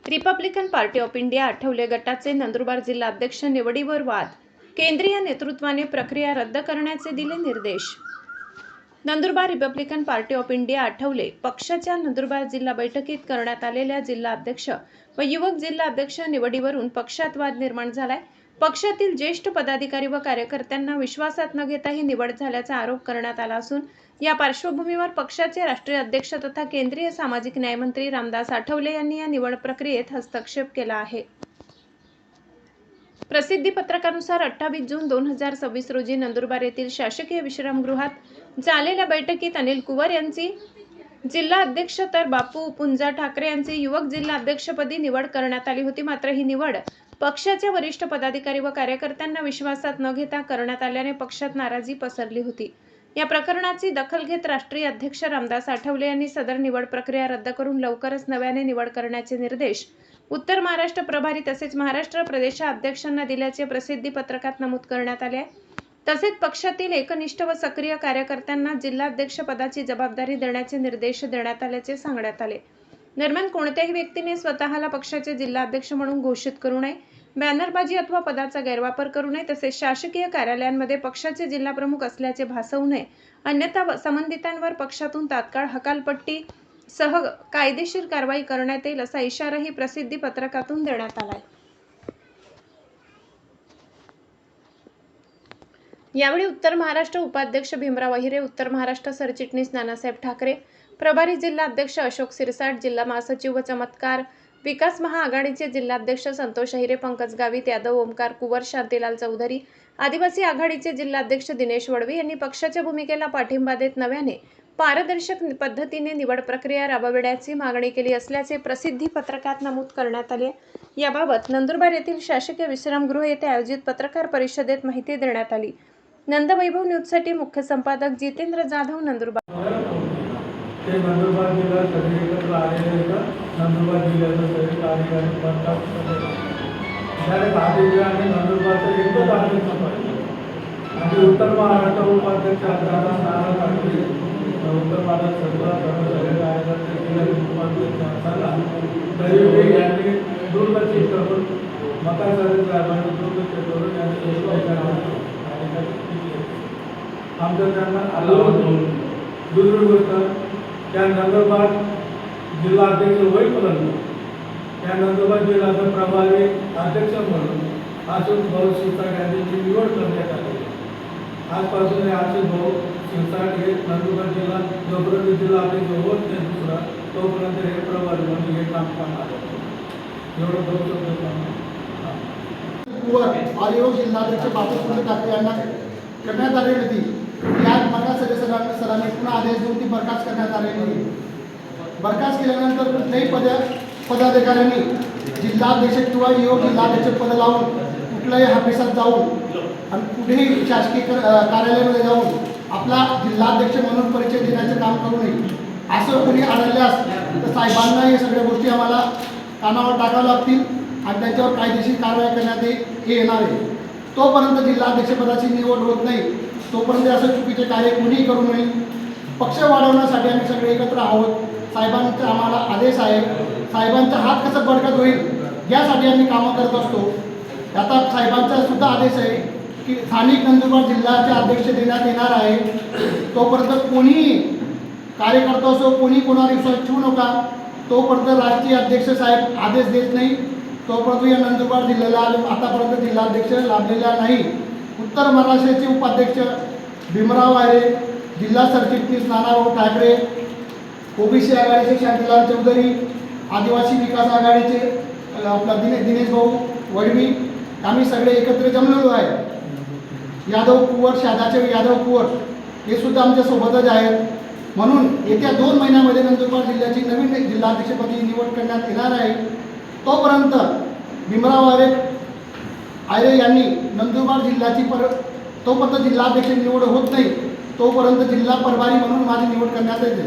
Republican party of India Athawale गटाचे नंदुरबार जिल्हा अध्यक्ष निवडीवर वाद, केंद्रीय नेतृत्वाने प्रक्रिया रद्द करण्याचे दिले निर्देश। Nandurbar Republican party of India Athawale पक्षाच्या नंदुरबार जिल्हा बैठकीत करण्यात आलेल्या जिल्हा अध्यक्ष व युवक जिल्हा अध्यक्ष निवडीवरून पक्षात वाद निर्माण झालाय। पक्षातील ज्येष्ठ पदाधिकारी व कार्यकर्त्यांना विश्वासात न घेता ही निवड झाल्याचा आरोप करण्यात आला असून या पार्श्वभूमीवर पक्षाचे राष्ट्रीय अध्यक्ष तथा केंद्रीय सामाजिक न्याय मंत्री रामदास आठवले यांनी या निवड प्रक्रियेत हस्तक्षेप केला आहे। प्रसिद्धी पत्रकानुसार 28 जून 2026 रोजी नंदुरबार येथील शासकीय विश्रामगृहात झालेल्या बैठकीत अनिल कुवर यांची जिल्हा अध्यक्ष तर बापू पुंजा ठाकरे यांची युवक जिल्हा अध्यक्षपदी निवड करण्यात आली होती। मात्र ही निवड पक्षाच्या वरिष्ठ पदाधिकारी व कार्यकर्त्यांना विश्वासात न घेता करण्यात आल्याने पक्षात नाराजी पसरली होती। या प्रकरणाची दखल घेत राष्ट्रीय अध्यक्ष रामदास आठवले यांनी सदर निवड प्रक्रिया रद्द करून लवकरच नव्याने निवड करण्याचे निर्देश उत्तर महाराष्ट्र प्रभारी तसेच महाराष्ट्र प्रदेशाध्यक्षांना दिल्याचे प्रसिद्धी पत्रकात नमूद करण्यात आले आहे। तसेच पक्षातील एकनिष्ठ व सक्रिय कार्यकर्त्यांना जिल्हाध्यक्ष पदाची जबाबदारी देण्याचे निर्देश देण्यात आल्याचे सांगण्यात आले। दरम्यान कोणत्याही व्यक्तीने स्वतःला पक्षाचे जिल्हाध्यक्ष म्हणून घोषित करू नये, बॅनरबाजी अथवा पदाचा गैरवापर करू नये, तसेच शासकीय कार्यालयांमध्ये पक्षाचे जिल्हाप्रमुख असल्याचे भासवू नये, अन्यथा संबंधितांवर पक्षातून तात्काळ हकालपट्टी सह कायदेशीर कारवाई करण्यात येईल असा इशाराही प्रसिद्धी पत्रकातून देण्यात आलाय। यावेळी उत्तर महाराष्ट्र उपाध्यक्ष भीमराव अहिरे, उत्तर महाराष्ट्र सरचिटणीस नानासाहेब ठाकरे, प्रभारी जिल्हा अध्यक्ष अशोक सिरसाट, जिल्हा महासचिव व चमत्कार विकास महाआघाडीचे जिल्हाध्यक्ष संतोष अहिरे, पंकज गावित, यादव ओमकार कुवर, शांतीलाल चौधरी, आदिवासी आघाडीचे जिल्हाध्यक्ष दिनेश वडवी यांनी पक्षाच्या भूमिकेला पाठिंबा देत नव्याने पारदर्शक पद्धतीने निवड प्रक्रिया राबविण्याची मागणी केली असल्याचे प्रसिद्धी पत्रकात नमूद करण्यात आले। याबाबत नंदुरबार येथील शासकीय विश्रामगृह येथे आयोजित पत्रकार परिषदेत माहिती देण्यात आली। नंदवैभव न्यूजसाठी मुख्य संपादक जितेंद्र जाधव, नंदुरबार। नंदुरबार जिल्हा सगळे एकत्र आलेले नंदुरबार जिल्ह्याचं सगळे कार्यकारी पडतात त्याने भाजप आणि नंदुरबारचं एकच अध्यक्ष पाहिजे आणि उत्तर महाराष्ट्र उपाध्यक्ष उत्तर महाराष्ट्र सगळे कार्यकर्ते जिल्ह्याचे उपाध्यक्ष असताना तरी यांनी दुर्लक्षित करून मतांसाठी साहेबांनी दुर्लक्ष करून यांनी आमचं त्यांना आलं। दुसरी गोष्ट त्या नंदुरबार जिल्हा अध्यक्ष होईपर्यंत त्या नंदुरबार जिल्ह्याचा प्रभारी अध्यक्ष म्हणून आशुष भाऊ शिरसाट यांची निवड करण्यात आली। आजपासून आशुष भाऊ शिरसाट हे नंदुरबार जिल्हा जोपर्यंत जिल्हा अध्यक्ष होत नाही दुसरा तोपर्यंत हे प्रभारी म्हणून हे काम करणार एवढं बघू शकतो। जिल्हाध्यक्ष बापू पुंजा ठाकरे यांना करण्यात आलेली होती। यात बरखास्त सरांनी पुन्हा आदेश देऊन ती बरखास्त करण्यात आलेली। बरखास्त केल्यानंतर कुठल्याही पदाधिकाऱ्यांनी जिल्हाध्यक्ष किंवा युवक जिल्हाध्यक्ष पद लावून कुठल्याही ऑफिसात जाऊन आणि कुठेही शासकीय कार्यालयामध्ये जाऊन आपला जिल्हाध्यक्ष म्हणून परिचय देण्याचं काम करू नये। असं कोणी आढळल्यास तर साहेबांना हे सगळ्या गोष्टी आम्हाला कानावर टाकाव्या लागतील आणि त्यांच्यावर कायदेशीर कारवाई करण्यात येणार आहे। तोपर्यंत जिल्हाध्यक्षपदाची निवड होत नाही तोपर्यंत असं चुकीचे कार्य कोणीही करू नये। पक्ष वाढवण्यासाठी आम्ही सगळे एकत्र आहोत। साहेबांचा आम्हाला आदेश आहे। साहेबांचा हात कसा बळकट होईल यासाठी आम्ही कामं करत असतो। आता साहेबांचा सुद्धा आदेश आहे की स्थानिक नंदुरबार जिल्ह्याचे अध्यक्ष देण्यात येणार आहे। तोपर्यंत कोणीही कार्यकर्ता असो कोणी कोणावर विश्वास ठेवू नका। तोपर्यंत राष्ट्रीय अध्यक्ष साहेब आदेश देत नाही तोपर्यंत या नंदुरबार जिल्ह्याला आतापर्यंत जिल्हाध्यक्ष लाभलेला नाही। उत्तर महाराष्ट्राचे उपाध्यक्ष भीमराव अहिरे, जिल्हा सरचिटणीस नानाभाऊ ठाकरे, ओबीसी आघाडीचे शांतीलाल चौधरी, आदिवासी विकास आघाडीचे आपला दिनेश भाऊ वडवी आम्ही सगळे एकत्र जमलेलो आहे। यादव कुवर, शादाचे यादव कुवर हे सुद्धा आमच्या सोबतच आहेत। म्हणून येत्या 2 महिन्यामध्ये नंदुरबार जिल्ह्याची नवीन जिल्हाध्यक्षपदी निवड करण्यात येणार आहे। तोपर्यंत भीमराव अहिरे यांनी नंदुरबार जिल्ह्याची तोपर्यंत जिल्हाध्यक्ष निवड होत नाही तोपर्यंत जिल्हा प्रभारी म्हणून माझी निवड करण्यात येते।